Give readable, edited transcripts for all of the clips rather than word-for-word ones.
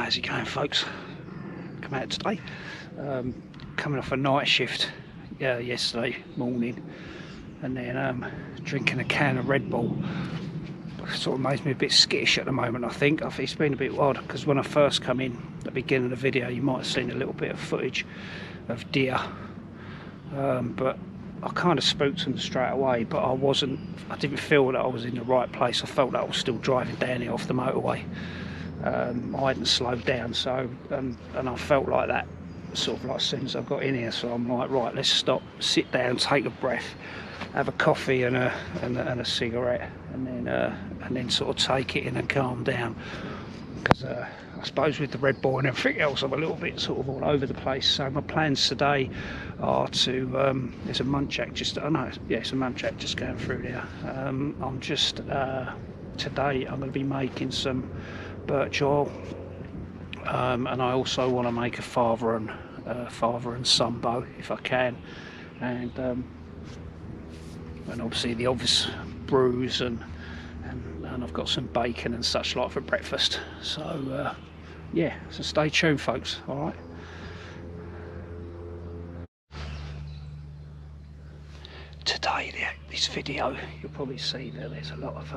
How's it going, folks? Come out today. Coming off a night shift yesterday morning, and then drinking a can of Red Bull. Sort of makes me a bit skittish at the moment. I think it's been a bit odd because when I first come in at the beginning of the video, you might have seen a little bit of footage of deer, but I kind of spooked them straight away. But I didn't feel that I was in the right place. I felt that I was still driving down here off the motorway. I hadn't slowed down, so and I felt like that sort of like as soon as I got in here. So I'm like, right, let's stop, sit down, take a breath, have a coffee and a cigarette, and then sort of take it in and calm down. Because I suppose with the Red Bull and everything else, I'm a little bit sort of all over the place. So my plans today are to there's a muntjac just it's a muntjac just going through there. I'm just today I'm going to be making some birch oil, and I also want to make a father and son bow if I can, and obviously the obvious brews and I've got some bacon and such like for breakfast. So yeah, so stay tuned, folks. All right. Today, this video, you'll probably see that there's a lot of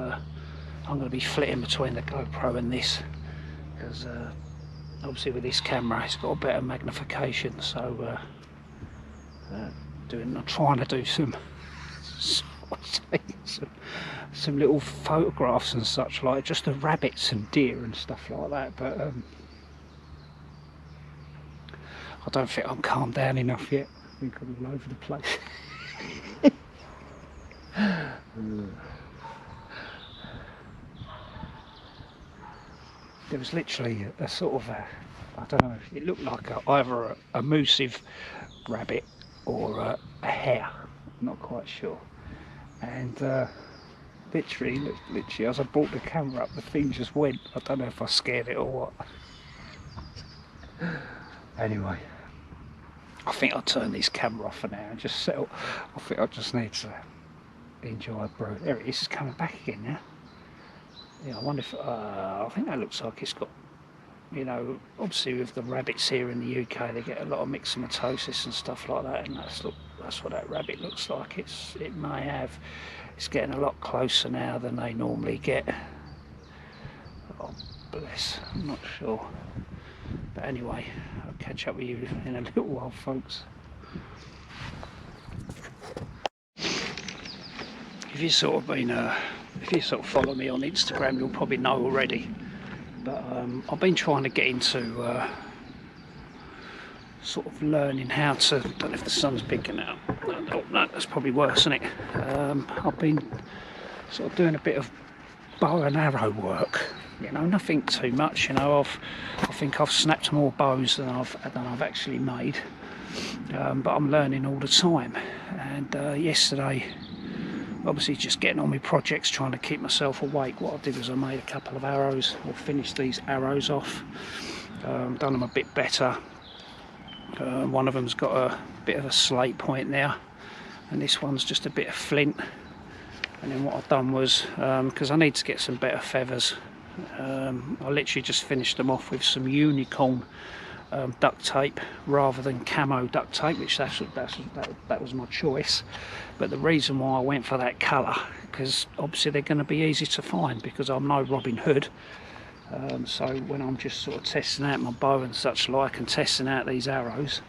I'm going to be flitting between the GoPro and this because obviously with this camera it's got a better magnification, so I'm trying to do some little photographs and such like, just the rabbits and deer and stuff like that, but I don't think I'm calmed down enough yet. I think I'm all over the place. There was literally a sort of I don't know, it looked like either a moosive rabbit or a hare, I'm not quite sure, and literally as I brought the camera up, the thing just went. I don't know if I scared it or what. Anyway, I think I'll turn this camera off for now and just settle. I think I just need to enjoy a brew. There it is, it's coming back again now. Yeah, I wonder if I think that looks like it's got, you know, obviously with the rabbits here in the UK they get a lot of myxomatosis and stuff like that, and that's what that rabbit looks like. It's getting a lot closer now than they normally get. Oh bless, I'm not sure, but anyway, I'll catch up with you in a little while, folks. If you sort of follow me on Instagram, you'll probably know already, but I've been trying to get into sort of learning how to, I don't know if the sun's picking out, no, that's probably worse, isn't it? I've been sort of doing a bit of bow and arrow work, you know, nothing too much, you know. I think I've snapped more bows than I've actually made, but I'm learning all the time. And yesterday, obviously just getting on with projects, trying to keep myself awake, what I did was I made a couple of arrows, or finished these arrows off, done them a bit better. One of them's got a bit of a slate point now, and this one's just a bit of flint. And then what I've done was, because I need to get some better feathers, I literally just finished them off with some unicorn duct tape rather than camo duct tape, which that was my choice. But the reason why I went for that colour, because obviously they're going to be easy to find because I'm no Robin Hood. So when I'm just sort of testing out my bow and such like, and testing out these arrows,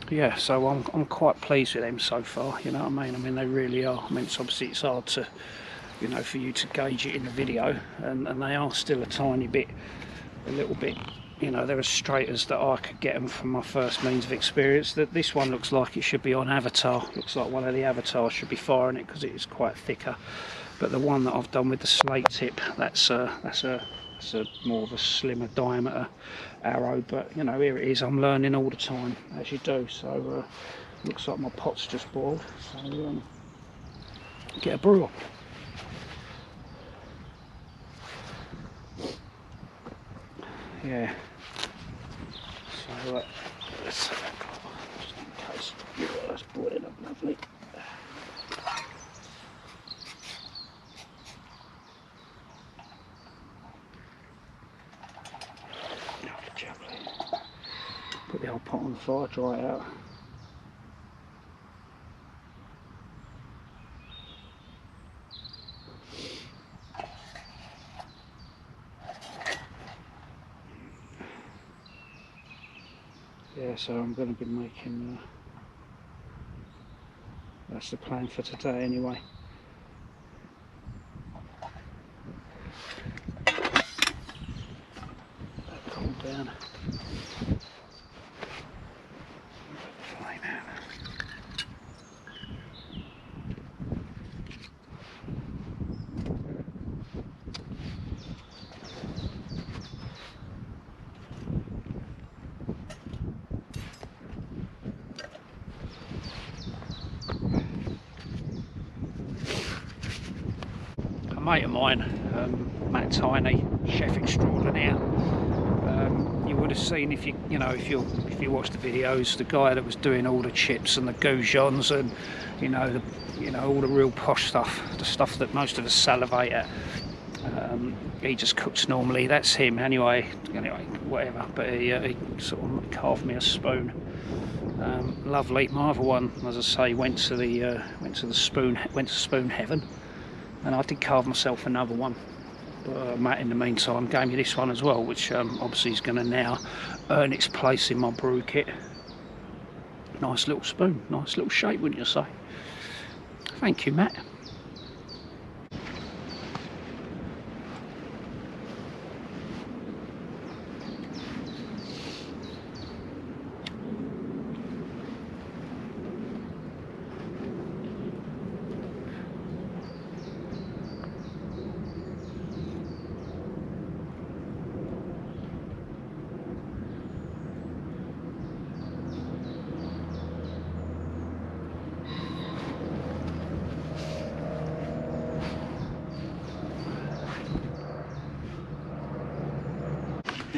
yeah, so I'm quite pleased with them so far, you know what I mean? I mean, they really are. I mean, obviously it's hard to, you know, for you to gauge it in the video, and they are still a little bit, you know, they're as straight as that I could get them from my first means of experience. That this one looks like it should be on Avatar, looks like one of the Avatars should be firing it because it is quite thicker. But the one that I've done with the slate tip, that's a more of a slimmer diameter arrow. But you know, here it is. I'm learning all the time, as you do. So looks like my pot's just boiled. So get a brew on. Yeah. So let's have a look, just in case. Yeah, let's boil it up lovely. Put the old pot on the fire, dry it out. Yeah, so I'm going to be making, that's the plan for today anyway. Calm down. Flame out. A mate of mine, Matt Tiny, chef extraordinaire. You would have seen if you watch the videos, the guy that was doing all the chips and the goujons and all the real posh stuff, the stuff that most of us salivate at. He just cooks normally. That's him. Anyway, whatever. But he sort of carved me a spoon. Lovely. My other one, as I say, went to spoon heaven, and I did carve myself another one. But Matt, in the meantime, gave me this one as well, which obviously is going to now earn its place in my brew kit. Nice little spoon, nice little shape, wouldn't you say? Thank you, Matt.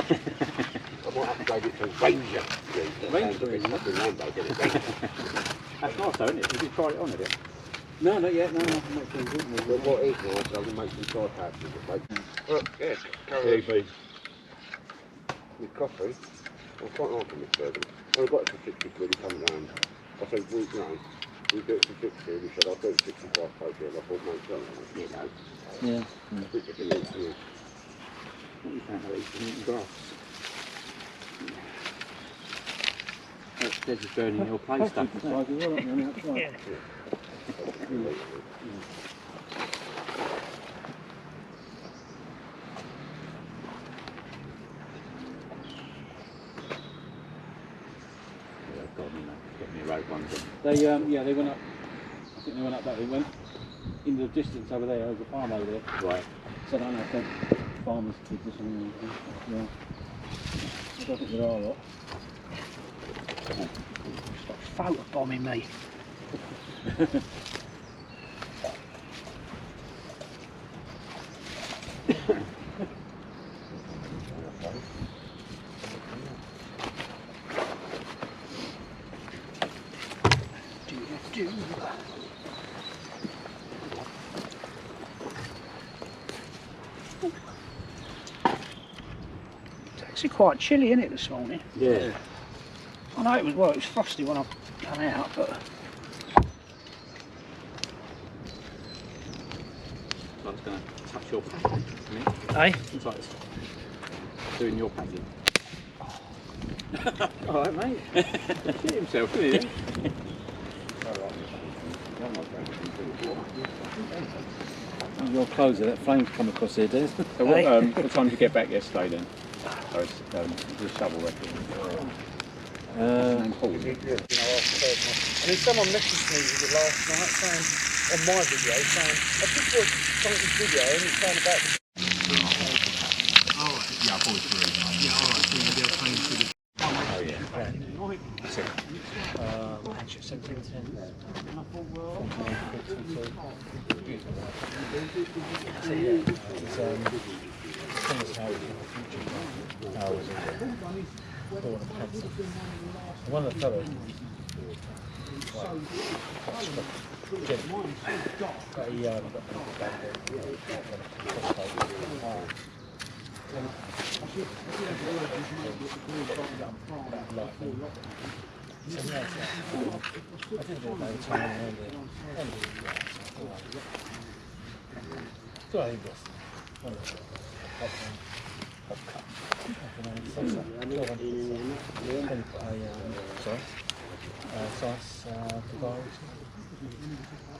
I might upgrade it to Ranger. Ranger? That's nice though, isn't it? Have you tried it on a bit? No, not yet. No. But what is nice, I can make some side patches. Look, yes, carry with coffee. I quite like them with bourbon. I got it for 60 quid, he come round. I said, well, we do it for 60. He said, I'll do it for 65 quid. I thought, mate, don't you know. Yeah. I think it's a little to you. You can't have eating grass. They're just burning your play stuff. Yeah. They went up. I think they went up that. They went into the distance over there. There's a farm over there. Right. So I don't know if they're farmers' kids or something. Yeah. I don't think there are a lot. Stop photobombing me. It's actually quite chilly, isn't it, this morning? Yeah. I know it was frosty when I came out, but It's going to touch your packing. hey, It's like it's doing your packing. All right, mate. Shit himself, didn't he? Your clothes, that flame's come across here, Des. So what time did you get back yesterday then? So it's the shovel record. I mean, someone messaged me with it last night saying, on my video, saying, I just watched somebody's video and it's saying about the... Alright. Yeah, I thought it was yeah, alright, so you're going to be able to claim for the... Oh yeah. That's it. Manchester 1710. And I thought, well... So yeah, it's how was it? One of the fellows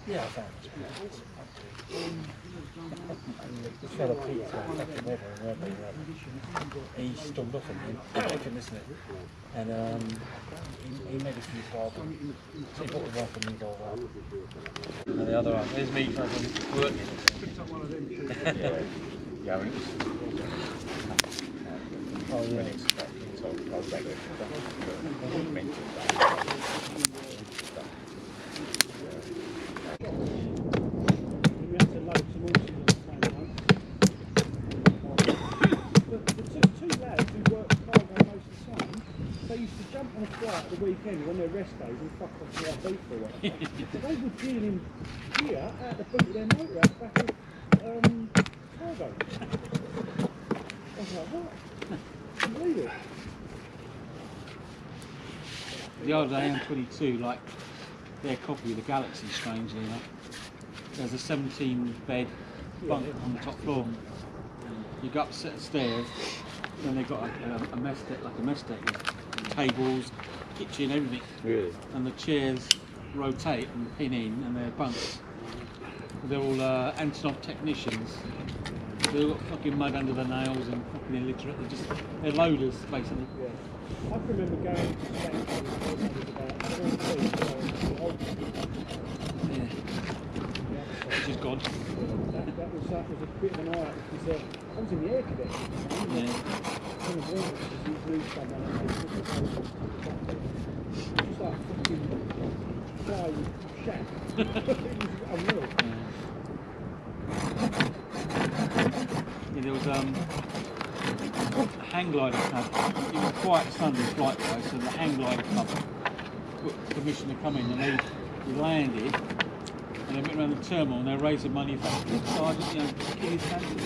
Yeah, I found it. The fellow Peter, fucking rubber. He stormed off on me, I couldn't listen to it. And he made a few problems. So he bought the rifle and he got one. And the other one, there's me fucking working. Yeah, oh yeah. At the weekend when they're rest days and fuck off to our beef or whatever. So they were dealing here out the boot of their motor out back of cargo. I was like, what? Can you believe it? The old AM22, like their copy of the Galaxy, strangely enough. There's a 17-bed bunk on the top floor. You go up a set of stairs, then they've got a mess deck, like a mess deck with tables, kitchen, everything. Really? And the chairs rotate and pin in, and they're bunks. They're all Antonov technicians. They've got fucking mud under their nails and fucking illiterate. They're loaders, basically. Yeah. I can remember going to Stanford when I was about 14, Yeah. Which is gone. that was a bit of an eye because I was in the air cadet. Yeah. Kind of wondered because you knew someone and they took it over. Just like fucking fly shack. It was unreal. Yeah, there was a hang glider club. It was quite a Sunday flight though, so the hang glider club got permission to come in, and they landed and they went around the terminal and they're raising money for sergeant, you know, kill his family.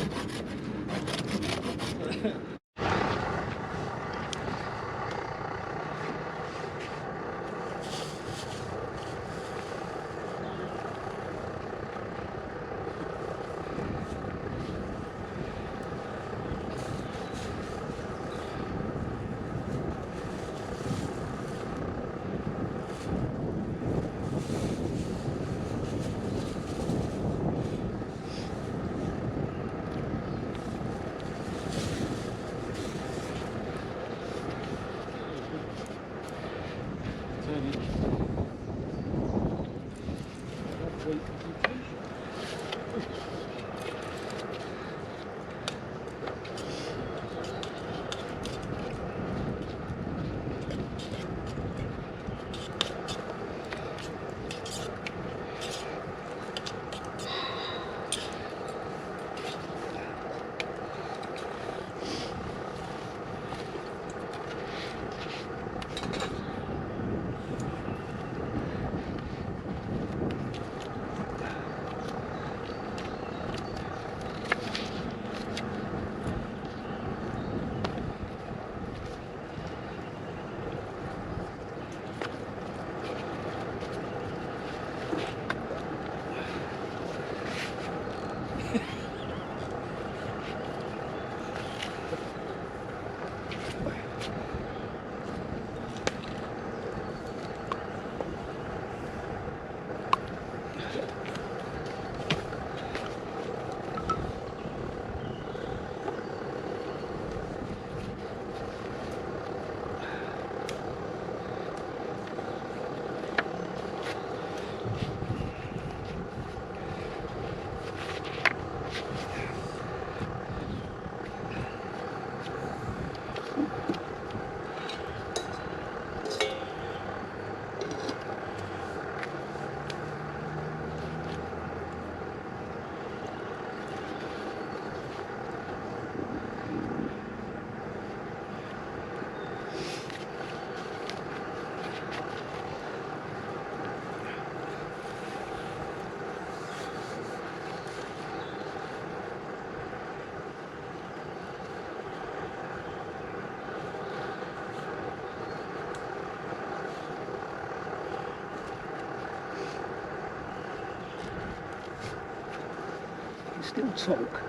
still talk.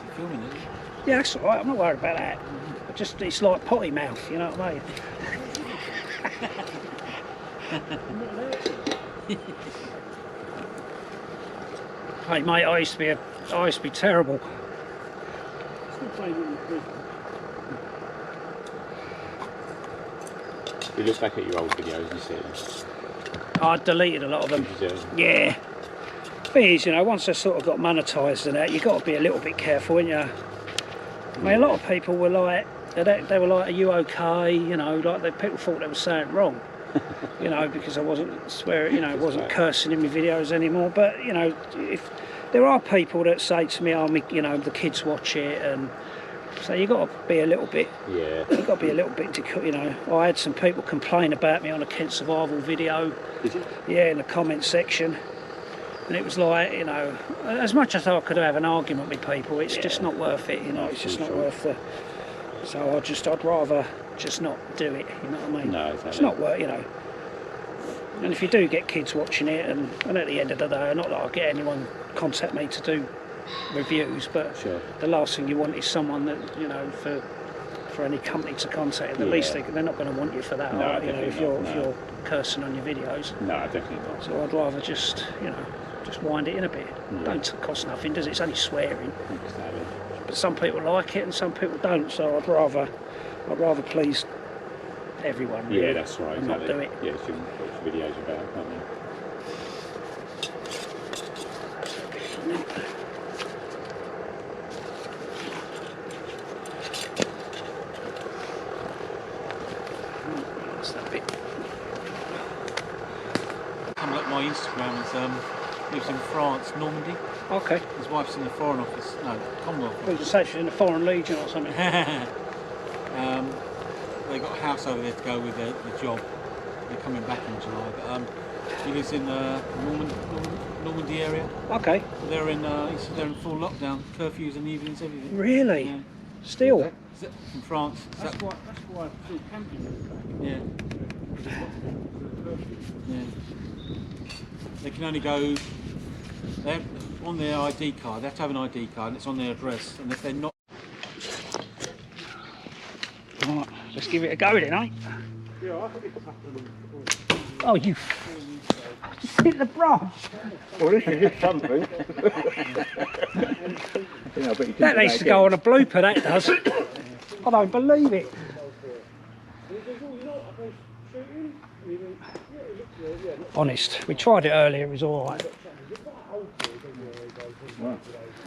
You're filming it. Yeah, that's alright, I'm not worried about that. But just, it's like potty mouth, you know what I mean? Hey mate, I used to be terrible. Still playing in the prison. You look back at your old videos and see them. I deleted a lot of them. Yeah. Thing is, you know, once they sort of got monetised and that, you've got to be a little bit careful, ain't you? I mean, a lot of people were like, they were like, are you okay? You know, like people thought they were saying it wrong. You know, because I wasn't swearing, you know, wasn't cursing in my videos anymore. But, you know, if there are people that say to me, oh, you know, the kids watch it, and so you've got to be a little bit, you've got to be a little bit, you know. I had some people complain about me on a Kent Survival video. Did you? Yeah, in the comment section. And it was like, you know, as much as I could have an argument with people, it's just not worth it, you know, it's just not worth the... So I'd rather just not do it, you know what I mean? No, exactly. It's not worth, you know. And if you do get kids watching it, and at the end of the day, not that I'll get anyone contact me to do reviews, but the last thing you want is someone that, you know, for any company to contact, at least they're not going to want you for that, No, you know, if you're cursing on your videos. No, definitely not. So I'd rather just, you know, just wind it in a bit. Don't cost nothing, does it? It's only swearing. Exactly. But some people like it and some people don't, so I'd rather please everyone. Yeah, that's right. And not do it. Yeah, it's what your videos about, can't you? What's that bit? Come like my Instagram is lives in France, Normandy. Okay. His wife's in the Foreign Office, no, Commonwealth. Well, you say she's in the Foreign Legion or something. They got a house over there to go with the job. They're coming back in July. But, he lives in Normandy area. Okay. They're in they're in full lockdown, curfews in the evenings, everything. Really? Yeah. Still? Is it in France? That's why through camping. Yeah. Yeah. They can only go. They have, on their ID card. They have to have an ID card, and it's on their address. And if they're not. Right, let's give it a go then, eh? Yeah, I think it's happening. Oh, you just hit the brush. Well, this is just something. That needs to go on a blooper, that does. I don't believe it. Honest, we tried it earlier, it was alright.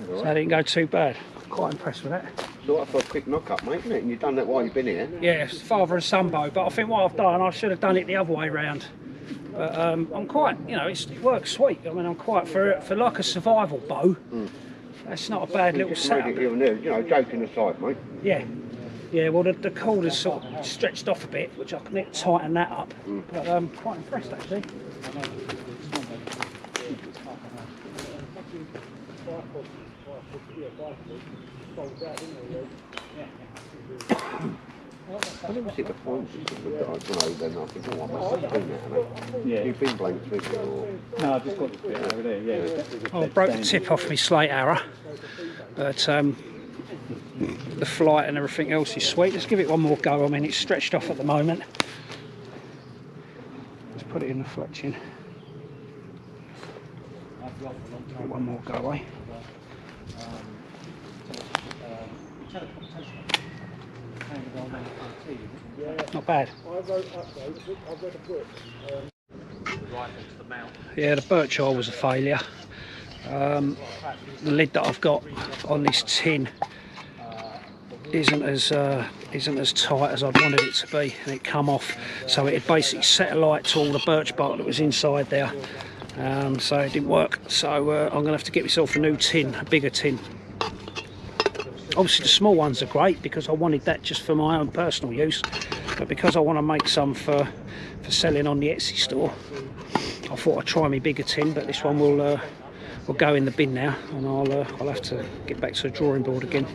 So that didn't go too bad. Quite impressed with that. Sort of for a quick knock up, mate, isn't it? And you've done that while you've been here. Yeah, it's father and son bow, but I think what I've done, I should have done it the other way round. But I'm quite, you know, it works sweet. I mean, I'm quite for like a survival bow. That's not a bad little setup. Made it here and there, you know, joking aside, mate. Yeah, yeah. Well, the cord is sort of stretched off a bit, which I can tighten that up. But quite impressed actually. I never see the point of it, but I don't know, then I think, oh, I must have been there, haven't I? Yeah. You've been blank through it, or... No, I've just got this bit over there, yeah. I broke the tip off my slate arrow, but the flight and everything else is sweet. Let's give it one more go. I mean, it's stretched off at the moment. Let's put it in the fletching. One more go, eh? Not bad. I wrote up though, I read a book. Right next to the mount. Yeah, the birch eye was a failure. The lid that I've got on this tin isn't as tight as I'd wanted it to be, and it come off. So it had basically set alight to all the birch bark that was inside there. So it didn't work. So I'm going to have to get myself a new tin, a bigger tin. Obviously the small ones are great because I wanted that just for my own personal use, but because I want to make some for selling on the Etsy store, I thought I'd try my bigger tin. But this one will go in the bin now, and I'll have to get back to the drawing board again.